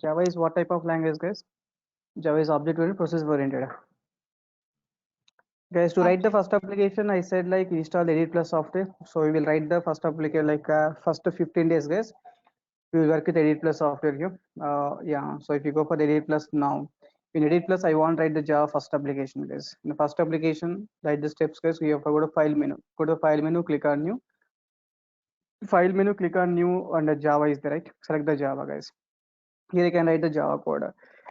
Java is what type of language, guys? Java is object-oriented, process-oriented. Guys, to write the Object. first application, I said like install Edit Plus software. So we will write the first application like first 15 days, guys. We will work with Edit Plus software here. Yeah. So if you go for the Edit Plus now, in Edit Plus, I want to write the Java first application, guys. In the first application, write the steps, guys. We have to go to File menu. Go to File menu, click on New. File menu, click on New, and the Java is there, right? Select the Java, guys. Here you can write the Java code.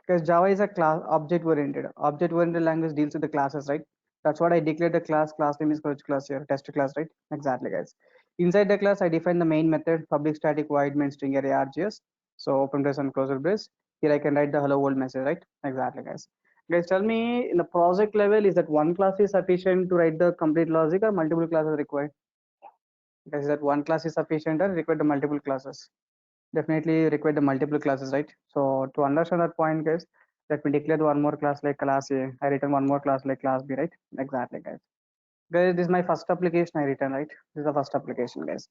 Because Java is a class object oriented. Object oriented language deals with the classes, right? That's what I declared the class name is which class here, test class, right? Exactly, guys. Inside the class, I define the main method, public static void main string array RGS. So open brace and close brace. Here I can write the hello world message, right? Exactly, guys. Guys, tell me in the project level, is that one class is sufficient to write the complete logic or multiple classes required? Guys, that one class is sufficient or require the multiple classes? Definitely require the multiple classes, right? So to understand that point, guys, let me declare one more class like class A. I return one more class like class B, right? Exactly, guys. Guys, this is my first application I return, right? This is the first application, guys.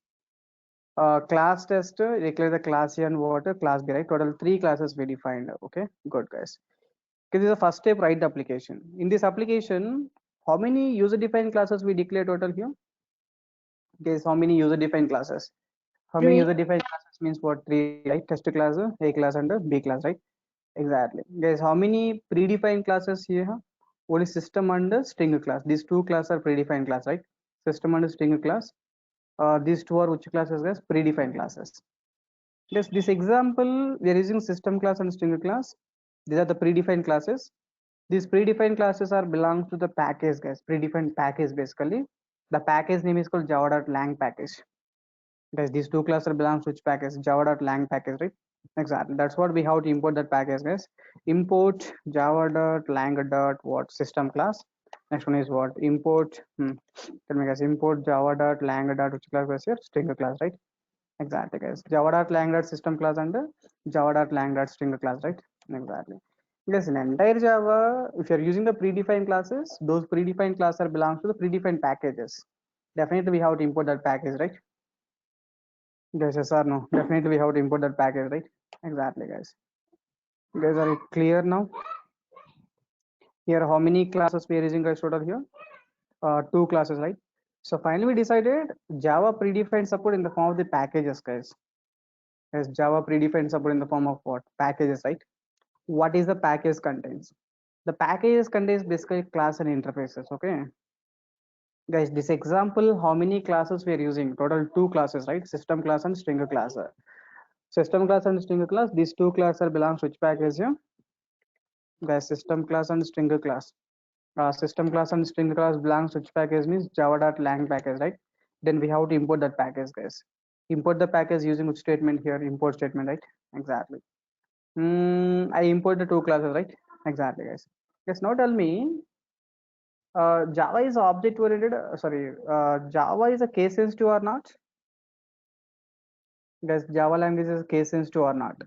Class test, declare the class A and what class B, right? Total three classes we defined. Okay, good, guys. Okay, this is the first step, write the application. In this application, how many user defined classes we declare total here? Guys, how many user defined classes? How many user Three. defined classes means what? Three, right? Test class, A class, and B class, right? Exactly. Guys, how many predefined classes here? Only system and string class. These two classes are predefined class, right? System and string class. These two are which classes, guys? Predefined classes. Yes, this example, we are using system class and string class. These are the predefined classes. These predefined classes are belongs to the package, guys. Predefined package basically. The package name is called java.lang package. Guys, these two classes belongs to which package? Java.lang package, right? Exactly. That's what we have to import that package, guys. Import java.lang what system class. Next one is what? Import. Tell me, guys. Import java.lang which class was here? String class, right? Exactly, guys. Java.lang system class and java.lang string class, right? Exactly. Yes, in entire Java, if you're using the predefined classes, those predefined classes are belongs to the predefined packages. Definitely, we have to import that package, right? Yes, yes or no? Definitely, we have to import that package, right? Exactly, guys. Guys, are it clear now? Here, how many classes we are using, guys? Total here, two classes, right? So finally, we decided Java predefined support in the form of the packages, guys. Yes, Java predefined support in the form of what? Packages, right? What is the package contains? The packages contains basically class and interfaces. Okay, guys. This example, how many classes we are using? Total two classes, right? System class and string class. System class and string class. These two classes are belongs to which package here? Guys, system class and string class. System class and string class belongs to which package means java.lang package, right? Then we have to import that package, guys. Import the package using which statement here? Import statement, right? Exactly. I import the two classes, right? Exactly, guys. Yes, now tell me, Java is object oriented. Sorry, Java is a case sensitive or not? Guys, Java language is case sensitive or not?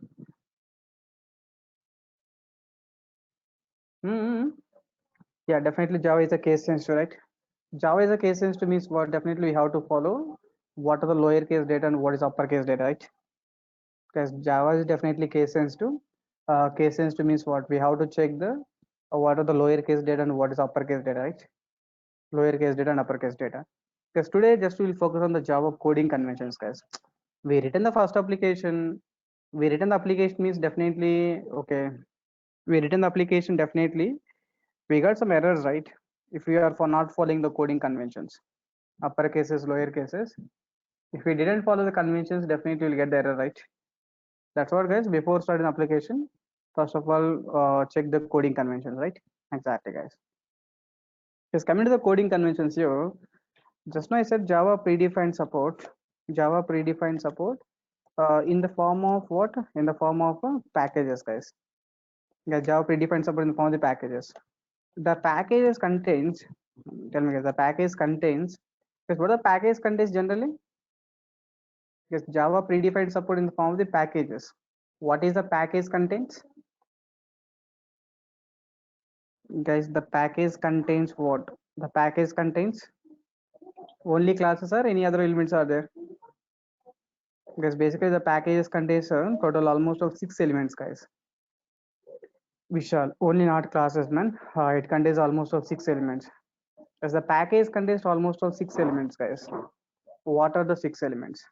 Hmm. Yeah, definitely Java is a case sensitive, right? Java is a case sensitive means what? Definitely we have to follow what are the lowercase data and what is uppercase data, right? Because Java is definitely case sensitive. Case sensitive means what? We have to check the what are the lowercase data and what is uppercase data, right? Lowercase data and uppercase data. Because today just we will focus on the Java coding conventions, guys. We written the first application. We written the application means definitely okay. We written the application definitely. We got some errors, right? If we are for not following the coding conventions, upper cases, lower cases. If we didn't follow the conventions, definitely we'll get the error, right? That's what, guys. Before starting application, first of all, check the coding conventions, right? Exactly, guys. Just coming to the coding conventions here. Just now I said Java predefined support. Java predefined support in the form of what? In the form of packages, guys. Yeah, Java predefined support in the form of the packages. The packages contains. Tell me, guys. The package contains. Because what the package contains generally? Yes, Java predefined support in the form of the packages. What is the package contains? Guys, the package contains what? The package contains only classes or any other elements are there? Because basically the packages contains total almost of 6 elements, guys. Vishal, only not classes, man. It contains almost of 6 elements. As the package contains almost of 6 elements, guys. What are the 6 elements?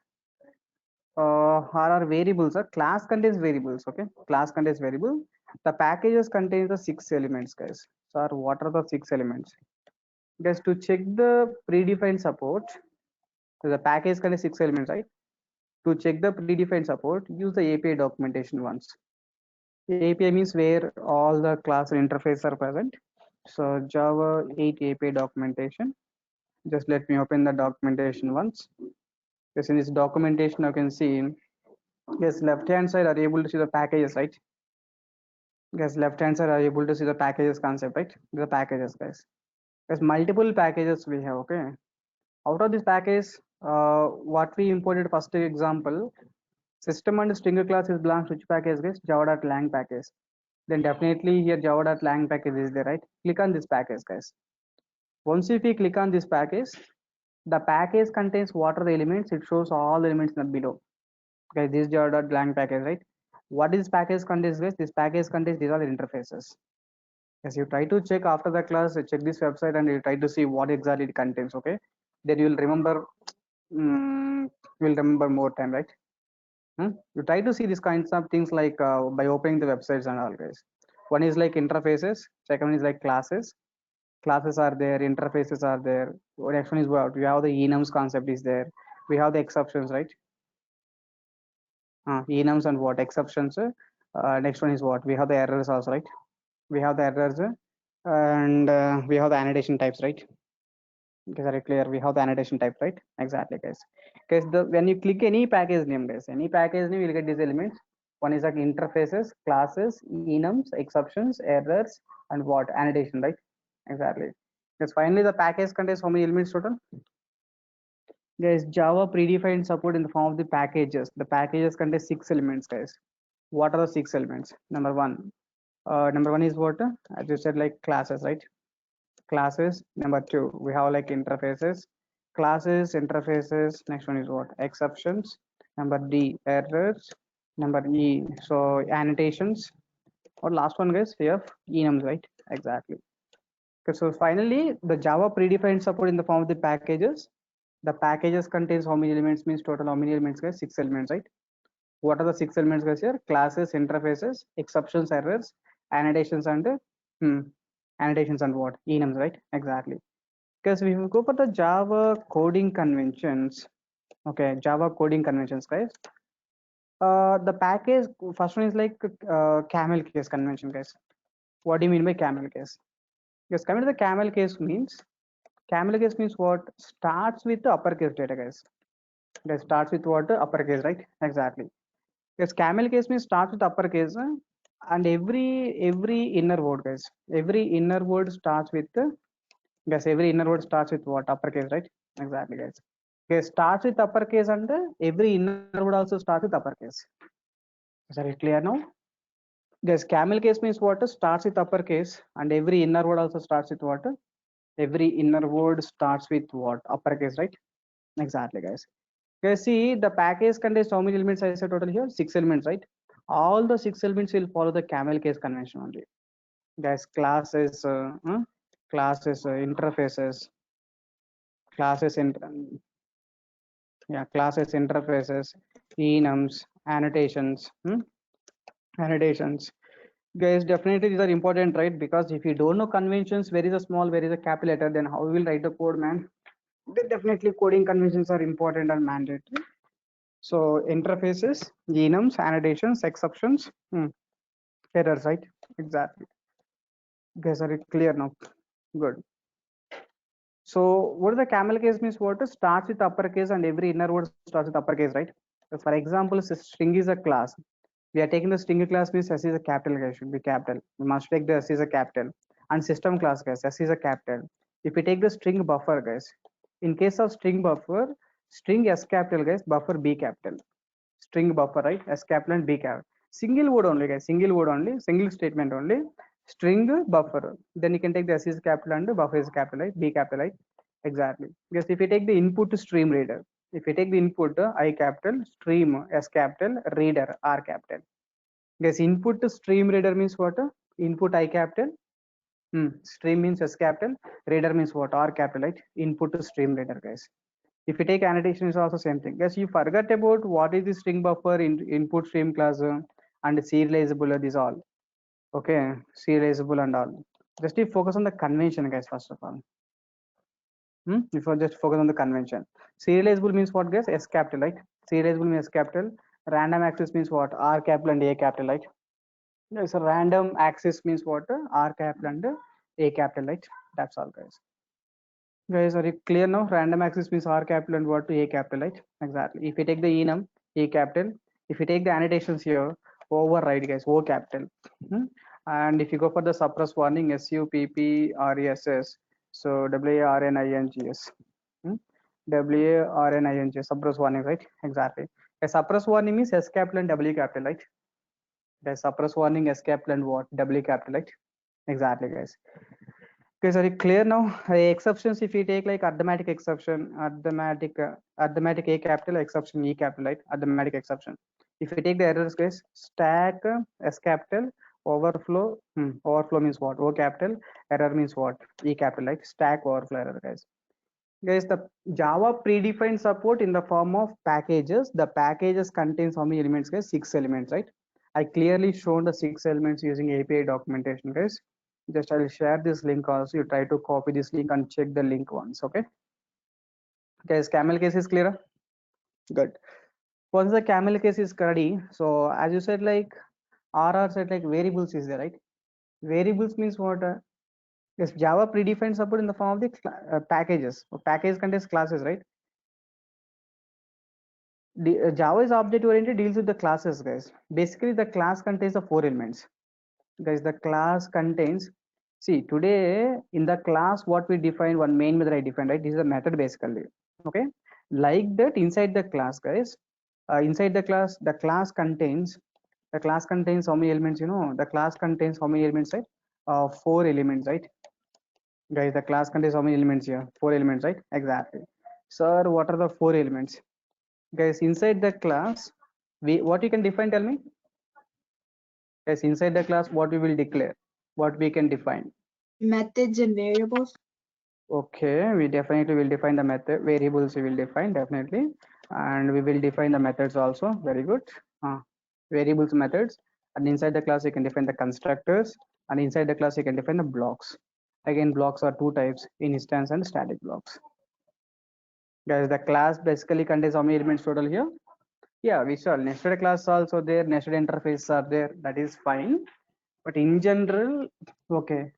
Are variables. Class contains variables. Okay, class contains variable. The packages contains the 6 elements, guys. So what are the 6 elements? Guys, to check the predefined support, so the package contains 6 elements, right? To check the predefined support, use the API documentation once. API means where all the class and interface are present. So Java 8 API documentation. Just let me open the documentation once. Yes, in this documentation, you can see, yes, left hand side are able to see the packages, right? Yes, left hand side are able to see the packages concept, right? The packages, guys. There's multiple packages we have, okay? Out of this package, what we imported first example, system and string class is belongs to which package, guys? Java.lang package. Then definitely here java.lang package is there, right? Click on this package, guys. Once if we click on this package, the package contains what are the elements? It shows all the elements in the below. Okay, this java.lang package, right? What is package contains, guys? This package contains these are the interfaces. Yes, you try to check after the class, check this website and you try to see what exactly it contains, okay? Then you will remember, will remember more time, right? You try to see these kinds of things like by opening the websites and all, guys. One is like interfaces, second one is like classes. Classes are there, interfaces are there. Next one is what? We have the enums concept is there. We have the exceptions, right? Enums and what? Exceptions. Next one is what? We have the errors also, right? We have the errors and we have the annotation types, right? Okay, very clear. We have the annotation type, right? Exactly, guys. Because the when you click any package name, guys, any package name, you'll get these elements. One is like interfaces, classes, enums, exceptions, errors, and what? Annotation, right? Exactly. Because finally the package contains how many elements total? Guys, Java predefined support in the form of the packages. The packages contain 6 elements, guys. What are the 6 elements? Number one is what? As you said, like classes, right? Classes. Number two, we have like interfaces. Classes, interfaces. Next one is what? Exceptions. Number D, errors. Number E, so annotations. Or last one, guys, here, enums, right? Exactly. Okay, so finally, the Java predefined support in the form of the packages. The packages contains how many elements means total how many elements, guys? 6 elements, right? What are the 6 elements, guys? Here, classes, interfaces, exceptions, errors, annotations, and hmm, annotations and what? Enums, right? Exactly. Because we will go for the Java coding conventions. Okay, Java coding conventions, guys. The package first one is like camel case convention, guys. What do you mean by camel case? Because coming to the camel case means what? Starts with the uppercase data, guys. That starts with what? Uppercase, right? Exactly. Yes, camel case means starts with uppercase, and every inner word, guys. Every inner word starts with yes, every inner word starts with what? Uppercase, right? Exactly, guys. Okay, starts with uppercase and every inner word also starts with uppercase. Is that it clear now? Yes, camel case means what? Starts with uppercase and every inner word also starts with what? Every inner word starts with what? Uppercase, right? Exactly, guys. Okay, see the package contains how many elements I said total here? 6 elements, right? All the 6 elements will follow the camel case convention only. Guys, classes, interfaces, classes, classes, interfaces, enums, annotations, annotations. Guys, definitely these are important, right? Because if you don't know conventions, where is a small, where is a capital letter, then how we will write the code, man? Then definitely coding conventions are important and mandatory. So interfaces, enums, annotations, exceptions, errors, right? Exactly. Guys, are it clear now? Good. So what is the camel case means what? Starts with uppercase and every inner word starts with uppercase, right? So for example, string is a class. We are taking the string class means S is a capital, guys, should be capital. We must take the S is a capital. And system class, guys, S is a capital. If we take the string buffer, guys, in case of string buffer, string S capital, guys, buffer B capital. String buffer, right? S capital and B capital. Single word only, guys, single word only, single statement only. String buffer. Then you can take the S is capital and the buffer is capital, right? B capital, right? Exactly. Because if you take the input to stream reader, If you take the input I capital, stream S capital, reader R capital. Guys, input to stream reader means what? Input I capital. Stream means S capital. Reader means what? R capital, right? Input to stream reader, guys. If you take annotation, is also same thing. Guys, you forgot about what is the string buffer in input stream class and serializable. These all. Okay, serializable and all. Just you focus on the convention, guys. First of all. If you just focus on the convention. Serializable means what, guys? S capital, right? Serializable means S capital. Random access means what? R capital and A capital, right? Yes, a random access means what? R capital and A capital, right? That's all, guys. Guys, are you clear now? Random access means R capital and what to A capital, right? Exactly. If you take the enum, A capital. If you take the annotations here, override, guys, O capital. And if you go for the suppress warning, SUPPRESS, so WARNINGS. WARNING, suppress warning, right? Exactly. A suppress warning means S capital and W capital, right? The suppress warning S capital and what? W capital, right? Exactly, guys. Okay, sorry, clear now. Exceptions, if you take like arithmetic exception, arithmetic A capital, exception E capital, right? Arithmetic exception. If you take the errors, guys, stack S capital, overflow, overflow means what? O capital, error means what? E capital, right? Stack overflow error, guys. Guys, the Java predefined support in the form of packages. The packages contains how many elements, guys? 6 elements, right? I clearly shown the 6 elements using API documentation, guys. Just I'll share this link also. You try to copy this link and check the link once, okay? Guys, camel case is clear? Good. Once the camel case is ready, so as you said, like RR said, like variables is there, right? Variables means what? Yes, Java predefined support in the form of the packages. Package contains classes, right? Java is object oriented, deals with the classes, guys. Basically, the class contains the 4 elements. Guys, the class contains, see, today in the class, what we define, one main method I defined, right? This is a method basically. Okay. Like that, inside the class, guys, inside the class contains, how many elements, the class contains how many elements, right? 4 elements, right? Guys, the class contains how many elements here? 4 elements, right? Exactly. Sir, what are the 4 elements? Guys, inside the class, what you can define, tell me? Guys, inside the class, what we will declare, what we can define? Methods and variables. Okay, we definitely will define the method. Variables we will define, definitely. And we will define the methods also. Very good. Variables, methods. And inside the class, you can define the constructors. And inside the class, you can define the blocks. Again, blocks are 2 types, instance and static blocks. Guys, the class basically contains how many elements total here? Yeah, we shall. Nested class also there, nested interfaces are there. That is fine. But in general, okay.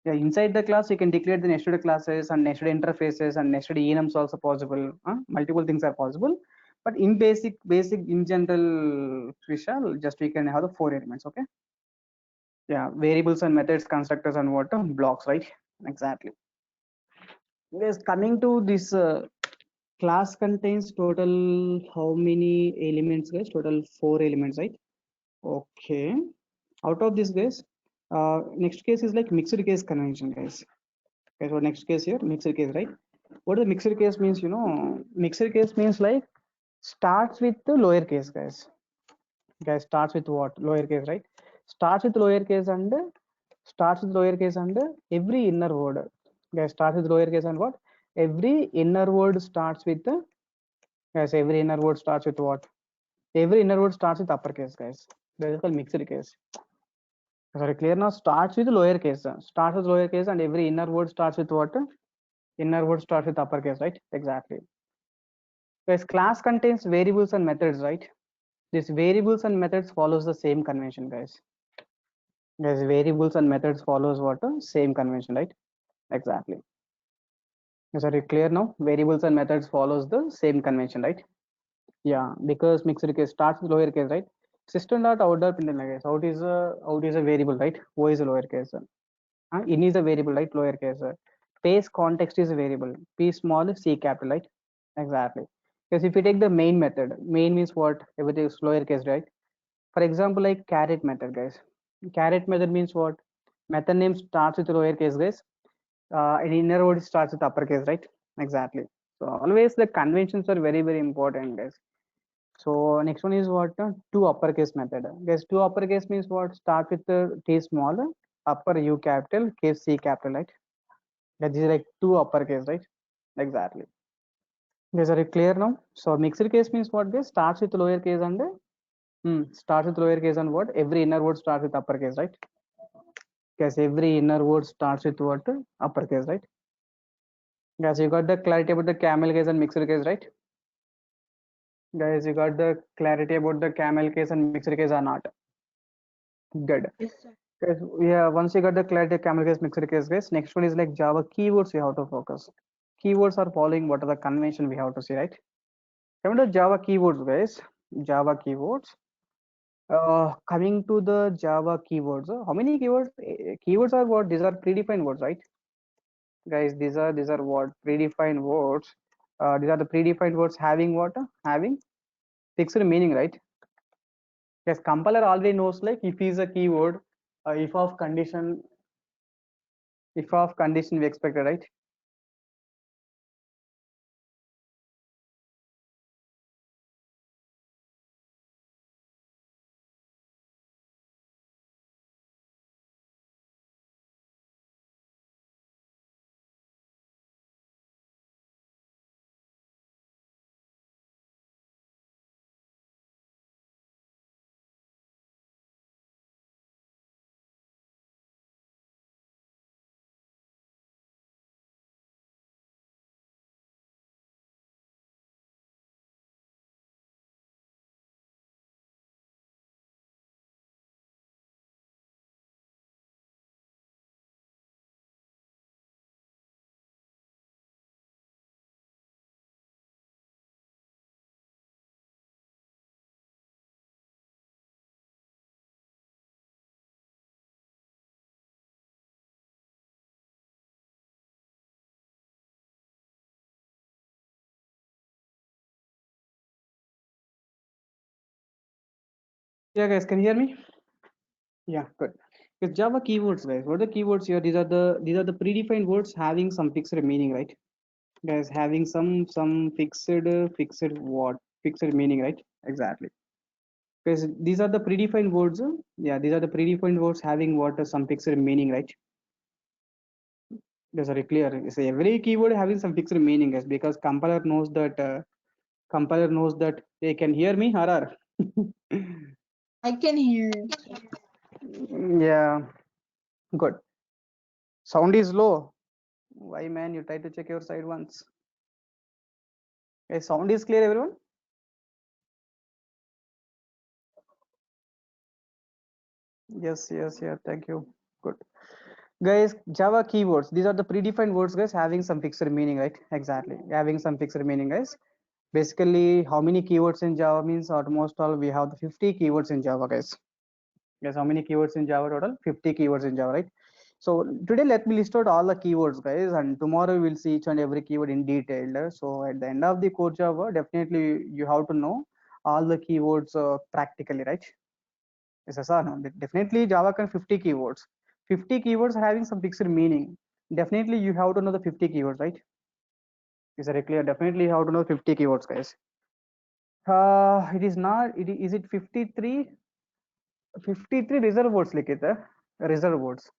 Yeah, inside the class, you can declare the nested classes and nested interfaces and nested enums also possible. Multiple things are possible. But in basic, in general, we shall just we can have the 4 elements. Okay. Yeah, variables and methods, constructors and what? Blocks, right? Exactly. Yes, coming to this class contains total how many elements, guys? Total 4 elements, right? Okay. Out of this, guys, next case is like mixed case convention, guys. Okay, so next case here, mixed case, right? What the mixed case means, mixed case means like starts with the lower case, guys. Guys, starts with what? Lower case, right? Starts with lower case and every inner word. Guys, starts with lower case and what? Every inner word starts with the, guys, every inner word starts with what? Every inner word starts with uppercase, guys. That is called mixed case. Sorry, clear now? Starts with lower case. Starts with lower case and every inner word starts with what? Inner word starts with uppercase, right? Exactly. Guys, class contains variables and methods, right? These variables and methods follows the same convention, guys. Guys, variables and methods follows what? Same convention, right? Exactly. Sorry, clear now? Variables and methods follows the same convention, right? Yeah, because mixed case starts with lower case, right? System dot out dot println, guys. Out is a variable, right? O is a lower case. In is a variable, right? Lower case. Pace context is a variable. P small, C capital, right? Exactly. Because if you take the main method, main means what? Everything is lower case, right? For example, like caret method, guys. Caret method means what? Method name starts with lower case, guys. And inner word starts with uppercase, right? Exactly. So always the conventions are very, very important, guys. So next one is what? Two uppercase method. Guys, two uppercase means what? Start with the T small, upper U capital, case C capital, right? That is like two uppercase, right? Exactly. Guys, are you clear now? So mixed case means what? Guys, starts with lower case and starts with lower case and what? Every inner word starts with uppercase, right? Guys, every inner word starts with what? Uppercase, right? Guys, you got the clarity about the camel case and mixed case, right? Guys, you got the clarity about the camel case and mixed case or not? Good. Yes, sir. Guys, yeah, once you got the clarity camel case, mixed case, guys, next one is like Java keywords you have to focus. Keywords are following what are the convention we have to see, right? Coming to Java keywords, guys. Java keywords. Coming to the Java keywords, how many keywords? Keywords are what? These are predefined words, right? Guys, these are what? Predefined words. These are the predefined words having what? Having fixed meaning, right? Yes, compiler already knows like if is a keyword, if of condition we expected, right? Yeah, guys, can you hear me? Yeah, good. Because Java keywords, guys. What are the keywords here? These are the predefined words having some fixed meaning, right? Guys, having some fixed what? Fixed meaning, right? Exactly. Because these are the predefined words. Yeah, these are the predefined words having what? Some fixed meaning, right? That's very clear. So every keyword having some fixed meaning, guys, because compiler knows that they can hear me, or I can hear you, sir. yeah, good. Sound is low. Why, man? You try to check your side once. Okay, sound is clear, everyone? Yes, yes, yeah. Thank you. Good. Guys, Java keywords. These are the predefined words, guys, having some fixed meaning, right? Exactly. Having some fixed meaning, guys. Basically, how many keywords in Java means almost all we have the 50 keywords in Java, guys. Guys, how many keywords in Java total? 50 keywords in Java, right? So today let me list out all the keywords, guys, and tomorrow we'll see each and every keyword in detail. So at the end of the core Java, definitely you have to know all the keywords practically, right? Yes, sir. No, definitely Java can 50 keywords. 50 keywords having some fixed meaning. Definitely you have to know the 50 keywords, right? Is that clear? Definitely you have to know 50 keywords, guys. It is not. Is it 53? 53 reserve words, Likita. Reserve words.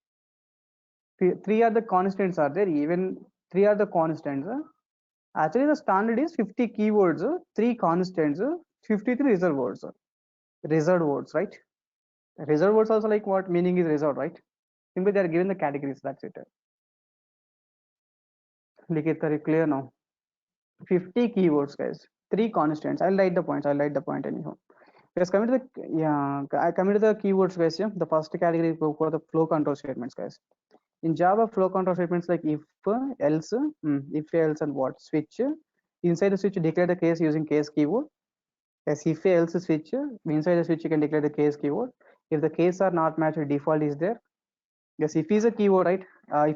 Three are the constants are there. Even three are the constants. Actually, the standard is 50 keywords, three constants, 53 reserve words. Reserved words, right? Reserved words also like what meaning is reserved, right? Simply they are given the categories. That's it. Likita, are clear now? 50 keywords, guys. Three constants. I'll write the points. I'll write the point anyhow. Guys, coming to the coming to the keywords, guys. Yeah, the first category is for the flow control statements, guys. In Java, flow control statements like if, else, if else, and what switch. Inside the switch, declare the case using case keyword. As if else switch, inside the switch you can declare the case keyword. If the case are not matched, default is there. Yes, if is a keyword, right?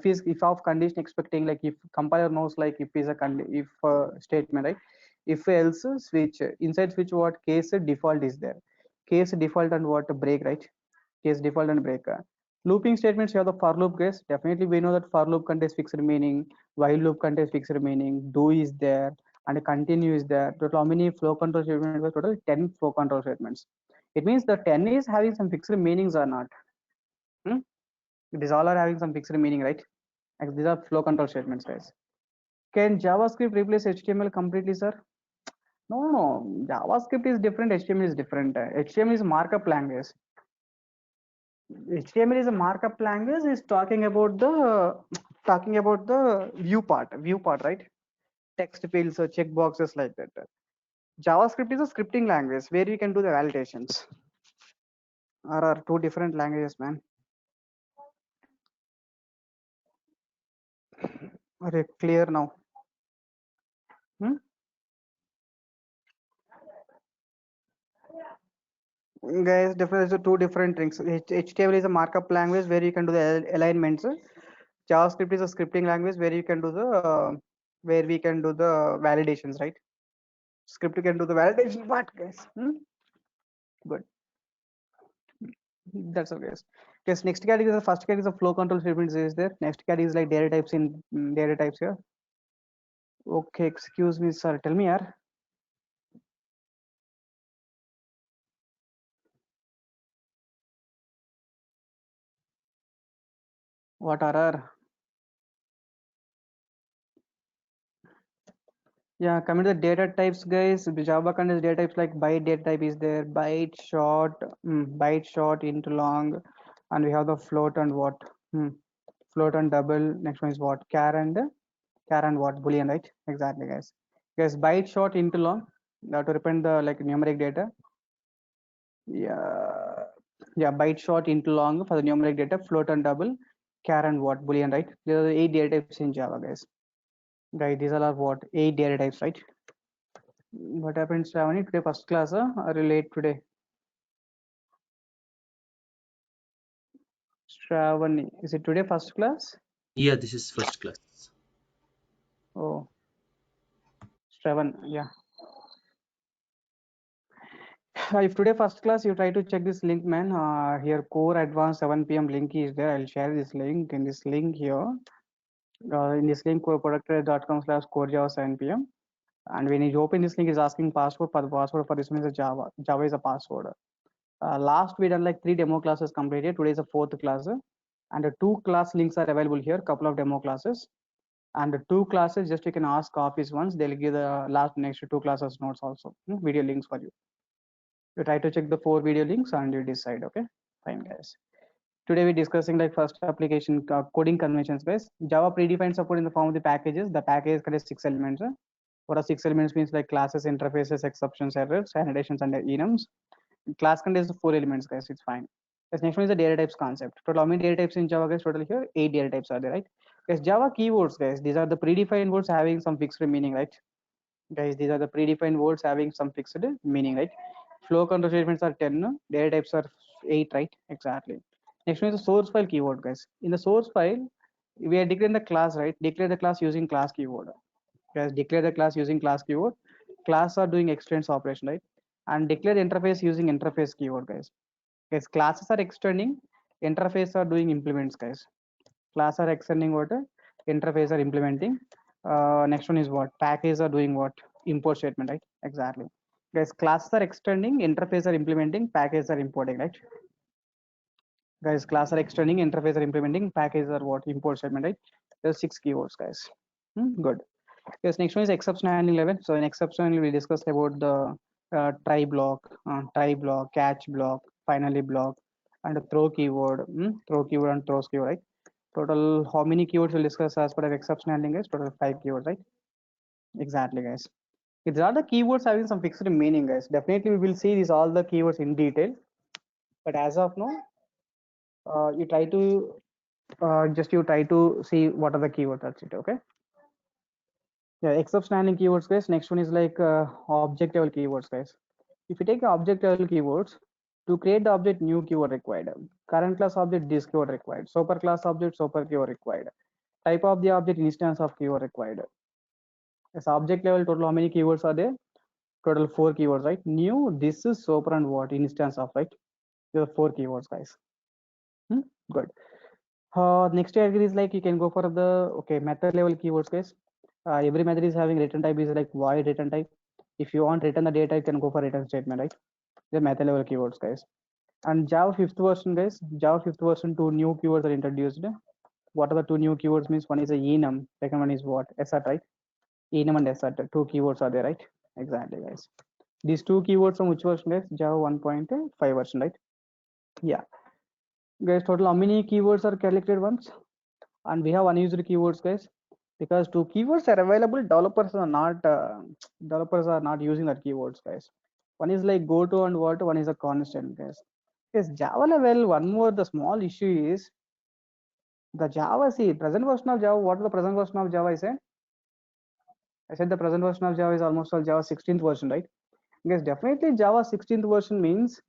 If of condition expecting, like if compiler knows like if is a if statement, right? If else switch, inside switch what case default is there. Case default and what break, right? Case default and break. Looping statements, you have the for loop, guys. Definitely we know that for loop contains fixed meaning, while loop contains fixed meaning, do is there, and continue is there. Total how many flow control statements? Total 10 flow control statements. It means the 10 is having some fixed meanings or not. These all are having some fixed meaning, right? Like these are flow control statements, guys. Can JavaScript replace HTML completely, sir? No, no. JavaScript is different. HTML is different. HTML is markup language. HTML is a markup language. Is talking about the view part, right? Text fields or check boxes like that. JavaScript is a scripting language where you can do the validations. Are two different languages, man. Are you clear now? Hmm? Guys, definitely two different things. HTML is a markup language where you can do the alignments. JavaScript is a scripting language where you can do the where we can do the validations, right? Script can do the validation part, guys. Good. That's okay. Yes, next category is the first category is the flow control statements is there. Next category is like data types in data types here. Okay, excuse me, sir. Tell me, yaar. What are our? Yeah, coming to the data types, guys. Java contains data types like byte data type is there, byte short, int long, and we have the float and what? Float and double. Next one is what? Char and what? Boolean, right? Exactly, guys. Guys, byte short, int long. To represent the like numeric data. Yeah, yeah, byte short, int long for the numeric data, float and double, char and what? Boolean, right? There are 8 data types in Java, guys. Guys, these all are what? 8 data types, right? What happened, Shravani? Today first class, or late today? Shravani, is it today first class? Yeah, this is first class. Oh, Shravan, yeah. If today first class, you try to check this link, man. Here, core advanced 7 p.m. link is there. I'll share this link in this link here. In this link, coreproductor.com/core java 7 p.m. And when you open this link, it's asking password. For the password for this one is a Java. Java is a password. Last we done like 3 demo classes completed. Today is a 4th class, and the 2 class links are available here. Couple of demo classes, and the 2 classes just you can ask office once. They'll give the last next 2 classes notes also, video links for you. You try to check the 4 video links and you decide. Okay, fine, guys. Today we're discussing like first application coding conventions, guys. Java predefined support in the form of the packages. The package contains 6 elements. What are 6 elements means like classes, interfaces, exceptions, errors, annotations, and enums. Class contains 4 elements, guys. It's fine. Guys, next one is the data types concept. Total how many data types in Java, guys? Total here 8 data types are there, right? Guys, Java keywords, guys. These are the predefined words having some fixed meaning, right? Guys, these are the predefined words having some fixed meaning, right? Flow control statements are 10. Data types are 8, right? Exactly. Next one is the source file keyword, guys. In the source file, we are declaring the class, right? Declare the class using class keyword. Guys, declare the class using class keyword. Class are doing extends operation, right? And declare the interface using interface keyword, guys. Guys, classes are extending, interface are doing implements, guys. Class are extending what? Interface are implementing. Next one is what? Package are doing what? Import statement, right? Exactly. Guys, classes are extending, interface are implementing, package are importing, right? Guys, class are extending, interface are implementing, package are what? Import statement, right? There's 6 keywords, guys. Good. Yes, next one is exception handling level. So in exception, we discussed about the try block, catch block, finally block, and the throw keyword, throw keyword and throws keyword, right? Total, how many keywords we'll discuss as per the exception handling, guys? Total 5 keywords, right? Exactly, guys. These are the keywords having some fixed meaning, guys. Definitely, we will see these all the keywords in detail. But as of now, you try to you try to see what are the keywords. That's it. Okay. Yeah, exception handling keywords, guys. Next one is like object level keywords, guys. If you take object level keywords, to create the object, new keyword required. Current class object, this keyword required. Super class object, super keyword required. Type of the object, instance of keyword required. As object level, total how many keywords are there? Total 4 keywords, right? New, this is super and what? Instance of, right? There are 4 keywords, guys. Good. Next category is like you can go for the method level keywords, guys. Every method is having return type is like void return type. If you want return the data, you can go for return statement, right? The method level keywords, guys. And Java fifth version, guys. Java fifth version, two new keywords are introduced. What are the two new keywords? Means one is a enum, second one is what? Assert, right? Enum and assert. Two keywords are there, right? Exactly, guys. These two keywords from which version, guys? Java 1.5 version, right? Yeah, guys. Total how many keywords are collected once? And we have unused keywords, guys, because two keywords are available. Developers are not using that keywords, guys. One is like go to and what, one is a constant, guys. Yes, Java level, one more the small issue is the Java. See, present version of Java. What is the present version of Java? I said the present version of Java is almost all Java 16th version, right? Yes, definitely Java 16th version means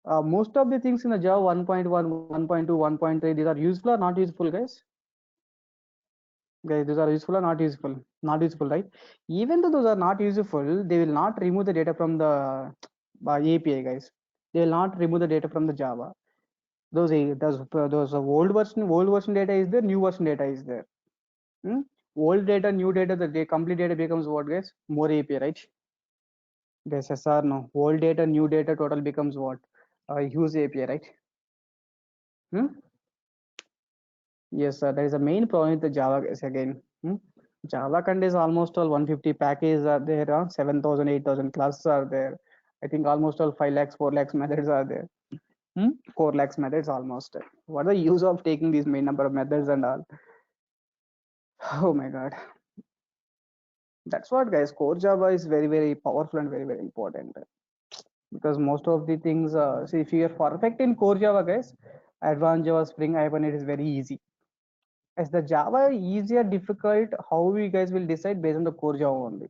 most of the things in the Java 1.1, 1.2, 1.3, these are useful or not useful, guys? Guys, those are useful or not useful? Not useful, right? Even though those are not useful, they will not remove the data from the API, guys. They will not remove the data from the Java. Those old version data is there, new version data is there. Hmm? Old data, new data, the complete data becomes what, guys? More API, right? Guys, yes or no? Old data, new data, total becomes what? Use API, right? Hmm? Yes, that is the main problem with the Java, guys, again. Java contains almost all 150 packages are there, 7,000, 8,000 classes are there. I think almost all 5 lakhs, 4 lakhs methods are there. 4 lakhs methods almost. What are the use of taking these main number of methods and all? Oh my God. That's what, guys. Core Java is very, very powerful and very, very important because most of the things, see, if you are perfect in Core Java, guys, advanced Java, Spring, Hibernate is very easy. As the Java easy or difficult, how you guys will decide based on the Core Java only.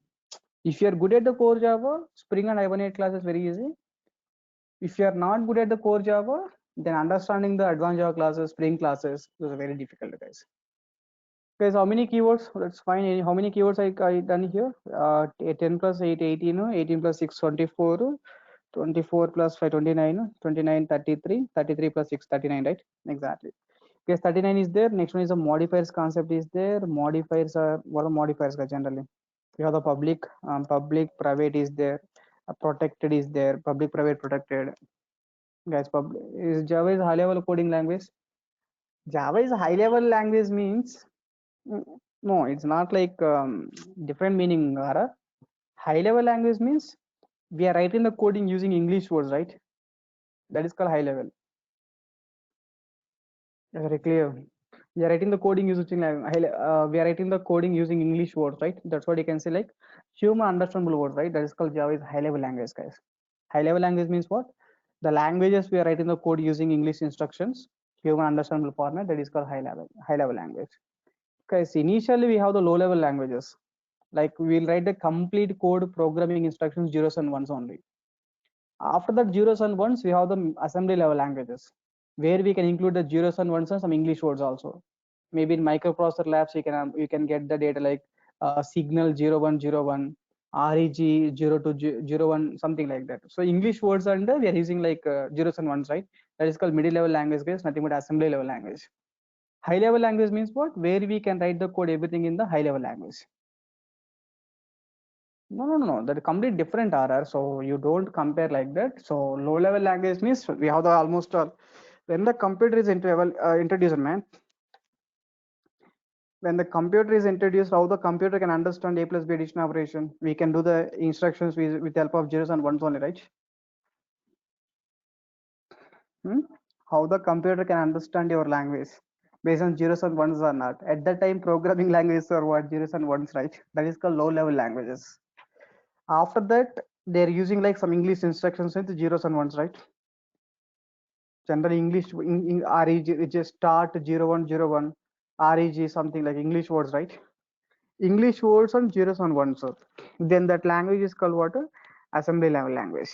If you are good at the Core Java, Spring and Hibernate class is very easy. If you are not good at the Core Java, then understanding the advanced Java classes, Spring classes is very difficult, guys. Guys, how many keywords? That's fine. How many keywords I done here? 10 plus 8, 18, 18 plus 6, 24, 24 plus 5, 29, 29, 33, 33 plus 6, 39, right? Exactly. Yes, 39 is there. Next one is the modifiers concept is there. Modifiers are, what are modifiers, guys, generally? We have the public, private is there. Protected is there. Public, private, protected. Guys, is Java is high level coding language? Java is high level language means no, it's not like different meaning. Ara. High level language means we are writing the coding using English words, right? That is called high level. Very clear. We are writing the coding using we are writing the coding using English words, right? That's what you can say, like human understandable words, right? That is called Java is high level language, guys. High level language means what? The languages we are writing the code using English instructions, human understandable format. That is called high level language. Guys, initially we have the low level languages. Like we'll write the complete code programming instructions zeros and ones only. After that zeros and ones, we have the assembly level languages where we can include the zeros and ones and some English words also. Maybe in microprocessor labs, you can get the data like signal 0101, reg 0201, something like that. So English words and we are using like zeros and ones, right? That is called middle level language, guys. Nothing but assembly level language. High level language means what? Where we can write the code everything in the high level language. No. That is complete different RR. So you don't compare like that. So low level language means we have the almost when the computer is introduced, man. When the computer is introduced, how the computer can understand a plus b addition operation. We can do the instructions with the help of zeros and ones only, right? How the computer can understand your language based on zeros and ones or not. At that time, programming languages are what zeros and ones, right? That is called low level languages. After that, they're using like some English instructions with zeros and ones, right? Generally English in reg, it just start 0101, reg something like English words, right? English words and zeros and ones. Then that language is called what? Assembly level language.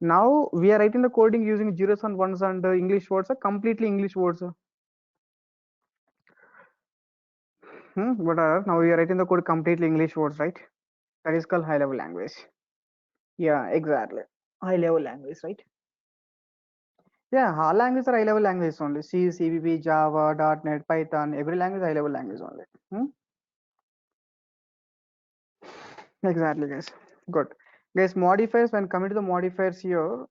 Now we are writing the coding using zeros and ones and English words are completely English words. But now we are writing the code completely English words, right? That is called high level language. Yeah, exactly. High level language, right? Yeah, all languages are high level languages only. C, CVB, Java, .NET, Python, every language high level language only. Hmm? Exactly, guys. Good. Guys, modifiers, when coming to the modifiers here,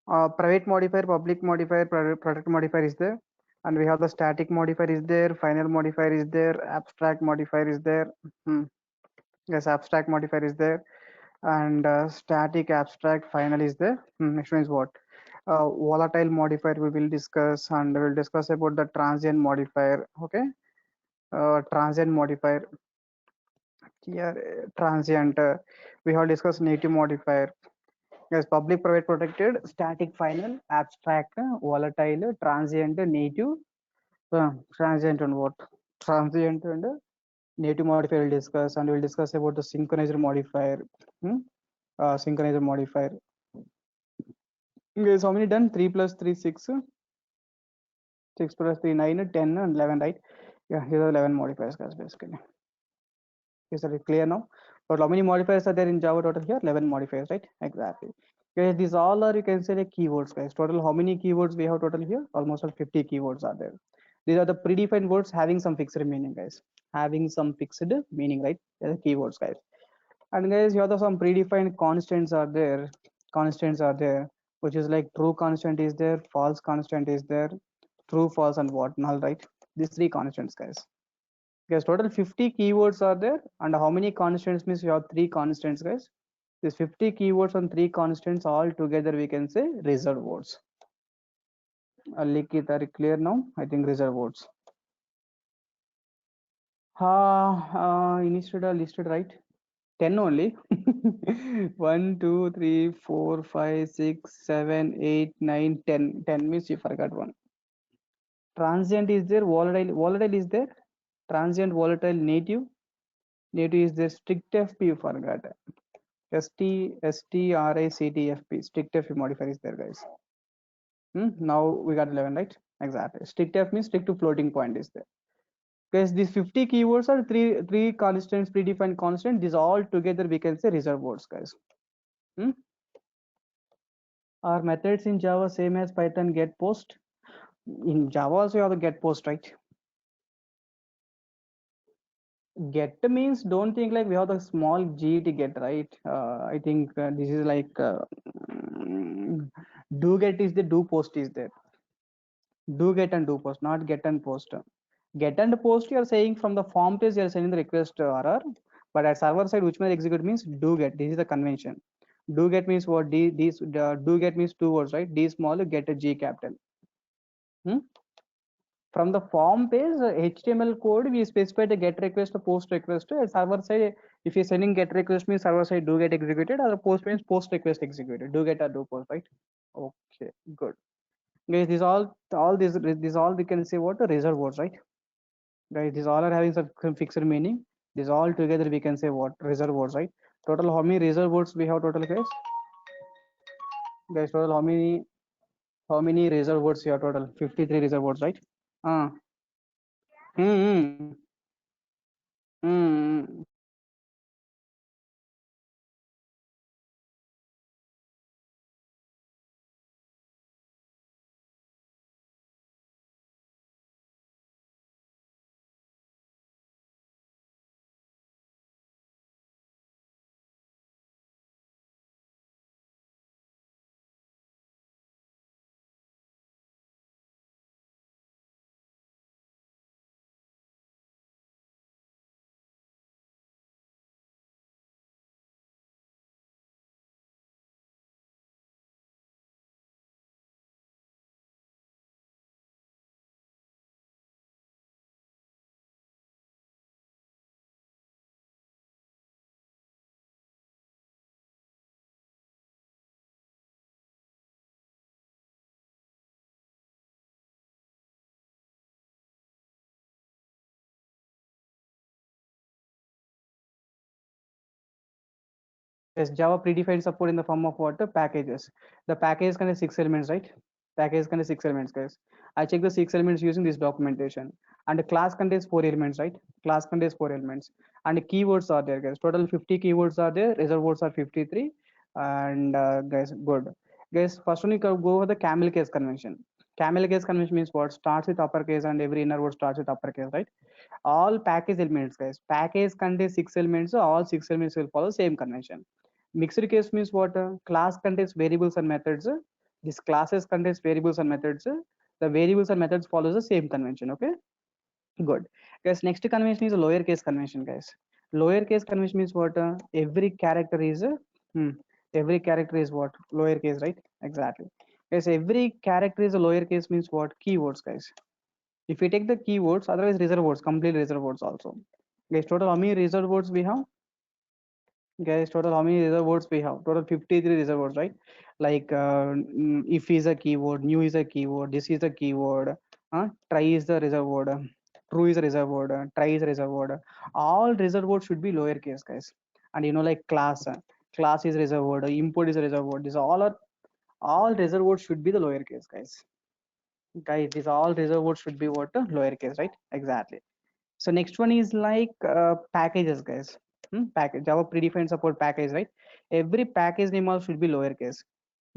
private modifier, public modifier, product modifier is there. And we have the static modifier is there, final modifier is there, abstract modifier is there. Hmm. Yes, abstract modifier is there. And static, abstract, final is there. Next one is what? Volatile modifier we will discuss, and we will discuss about the transient modifier. Okay. Transient modifier here, transient. We have discussed native modifier. Yes, public, private, protected, static, final, abstract, volatile, transient, native, transient and what? Transient and native modifier will discuss, and we'll discuss about the synchronizer modifier. Hmm? Synchronizer modifier. Guys, how many done? 3 plus 3, 6. 6 plus 3, 9, 10, and 11, right? Yeah, here are 11 modifiers, guys, basically. Is that clear now? But how many modifiers are there in Java total here? 11 modifiers, right? Exactly. Okay, these all are, you can say, like keywords, guys. Total, how many keywords we have total here? Almost 50 keywords are there. These are the predefined words having some fixed meaning, guys. Having some fixed meaning, right? They're the keywords, guys. And guys, here are some predefined constants are there. Constants are there, which is like true constant is there, false constant is there, true, false, and what null, right? These three constants, guys. Guys, total 50 keywords are there, and how many constants means you have three constants, guys. These 50 keywords and three constants all together we can say reserved words. Likit, are clear now? I think reserved words. Instead of listed, right? 10 only. 1, 2, 3, 4, 5, 6, 7, 8, 9, 10. 10 means you forgot one. Transient is there, volatile is there, transient, volatile, native. Native is there, strict FP you forgot. STRICTFP, strict FP modifier is there, guys. Now we got 11, right? Exactly. Strict F means strict to floating point is there. Guys, these 50 keywords are three constants, predefined constant. These all together we can say reserved words, guys. Are methods in Java same as Python get post? In Java also you have the get post, right? Get means don't think like we have the small g to get, right? I think this is like do get is the do post is there. Do get and do post, not get and post. Get and post, you are saying from the form page you are sending the request RR, but at server side which may execute means do get. This is the convention. Do get means what? Do get means two words, right? D small, get a G capital. From the form page HTML code we specify the get request, post request. At server side, if you're sending get request means server side do get executed, or post means post request executed. Do get or do post, right? Okay, good. Guys, these all we can say what reserved words, right? Guys, these all are having some fixed meaning. These all together we can say what reserved words, right? Total how many reserved words we have total, guys? Guys, total how many reserved words you have total? 53 reserved words, right? Uh, hmm, hmm. Yes, Java predefined support in the form of what? Packages. The package contains 6 elements, right? Package contains 6 elements, guys. I check the 6 elements using this documentation. And the class contains 4 elements, right? Class contains 4 elements. And the keywords are there, guys. Total 50 keywords are there. Reserved words are 53. And guys, good. Guys, first one you can go for the camel case convention. Camel case convention means what? Starts with uppercase and every inner word starts with uppercase, right? All package elements, guys. Package contains 6 elements, so all 6 elements will follow same convention. Mixed case means what? Class contains variables and methods. This classes contains variables and methods. The variables and methods follows the same convention. Okay, good. Guys, next convention is a lower case convention, guys. Lower case convention means what? Every character is hmm, every character is what? Lower case, right? Exactly. Guys, every character is a lower case means what? Keywords, guys. If we take the keywords, otherwise reserved words, complete reserved words also. Guys, total how many reserved words we have? Guys, total how many reserved words we have? Total 53 reserved words, right? Like if is a keyword, new is a keyword, this is a keyword, try is the reserved word, true is a reserved word, try is a reserved word. All reserved words should be lowercase, guys. And like class, class is reserved word, import is a reserved word. These all reserved words should be the lowercase, guys. Guys, these all reserved words should be what? Lowercase, right? Exactly. So next one is like packages, guys. Package Java predefined support package, right? Every package name also should be lowercase.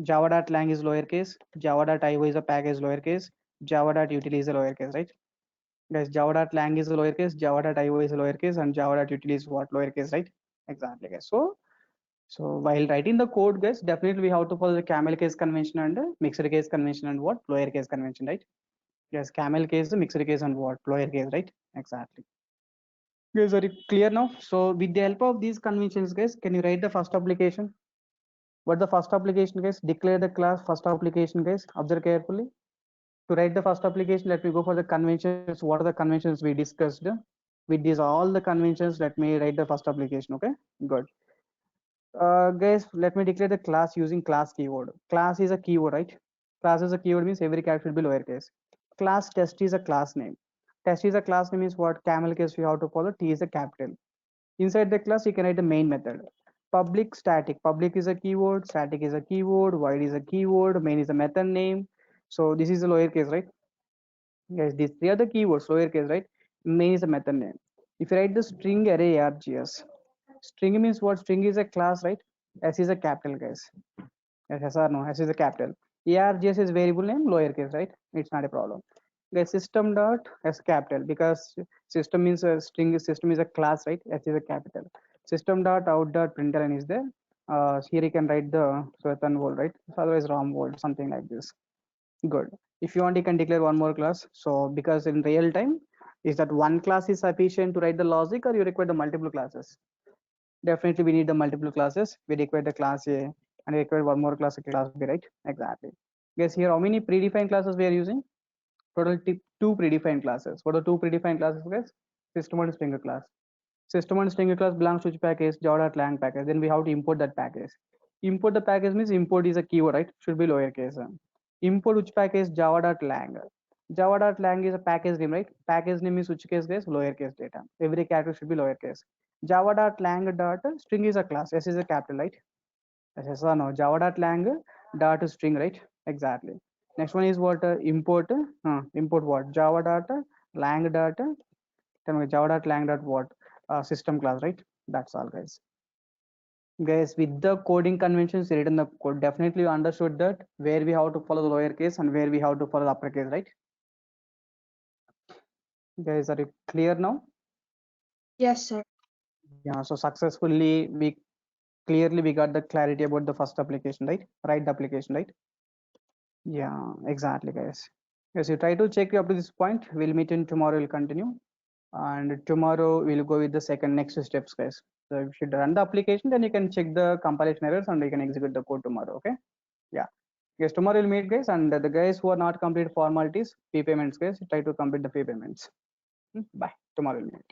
Java.lang is lowercase. Java.io is a package lowercase. Java.util is a lowercase, right? Guys, Java.lang is a lowercase. Java.io is a lowercase, and Java.util is what? Lowercase, right? Exactly, guys. So while writing the code, guys, definitely we have to follow the camel case convention and mixed case convention and what? Lower case convention, right? Yes, camel case, mixed case, and what? Lower case, right? Exactly. Guys, are you clear now? So with the help of these conventions, guys, can you write the first application? What the first application, guys? Declare the class first application, guys. Observe carefully. To write the first application, let me go for the conventions. What are the conventions we discussed? With these all the conventions, let me write the first application. Okay, good. Guys, let me declare the class using class keyword. Class is a keyword, right? Class is a keyword means every character should be lowercase. Class test is a class name. Test is a class name is what? Camel case we have to follow. T is a capital. Inside the class, you can write the main method. Public static. Public is a keyword. Static is a keyword. Void is a keyword. Main is a method name. So this is a lowercase, right? Guys, these three are the keywords, lowercase, right? Main is a method name. If you write the string array args, string means what? String is a class, right? S is a capital, guys. Yes or no? S is a capital. Args is variable name, lowercase, right? It's not a problem. Guys, system dot S capital, because system means a string. System is a class, right? S is a capital. System dot out dot println is there. Here you can write the Svetan word, right? Otherwise rom word, something like this. Good. If you want, you can declare one more class. So because in real time, is that one class is sufficient to write the logic, or you require the multiple classes? Definitely we need the multiple classes. We require the class A and we require one more class, class B, right? Exactly. Guess here how many predefined classes we are using? Total two predefined classes. What are two predefined classes, guys? System and string class. System and string class belongs to which package? Java.lang package. Then we have to import that package. Import the package means import is a keyword, right? Should be lowercase. Import which package? Java.lang. Java.lang is a package name, right? Package name is which case, guys? Lowercase data. Every character should be lowercase. Java.lang dot string is a class. S is a capital, right? Yes or no? Java.lang dot string, right? Exactly. Next one is what? Import. Import what? Java.lang dot. Then Java.lang dot what? System class, right? That's all, guys. Guys, with the coding conventions written in the code, definitely you understood that where we have to follow the lowercase and where we have to follow the uppercase, right? Guys, are you clear now? Yes, sir. Yeah, so successfully we clearly we got the clarity about the first application, right? Write the application, right? Yeah, exactly, guys. Yes, you try to check up to this point. We'll meet in tomorrow. We'll continue, and tomorrow we'll go with the second next steps, guys. So if you should run the application, then you can check the compilation errors and you can execute the code tomorrow. Okay? Yeah. Yes, tomorrow we'll meet, guys, and the guys who are not complete formalities, fee payments, guys, try to complete the fee payments. Bye. Tomorrow we'll meet.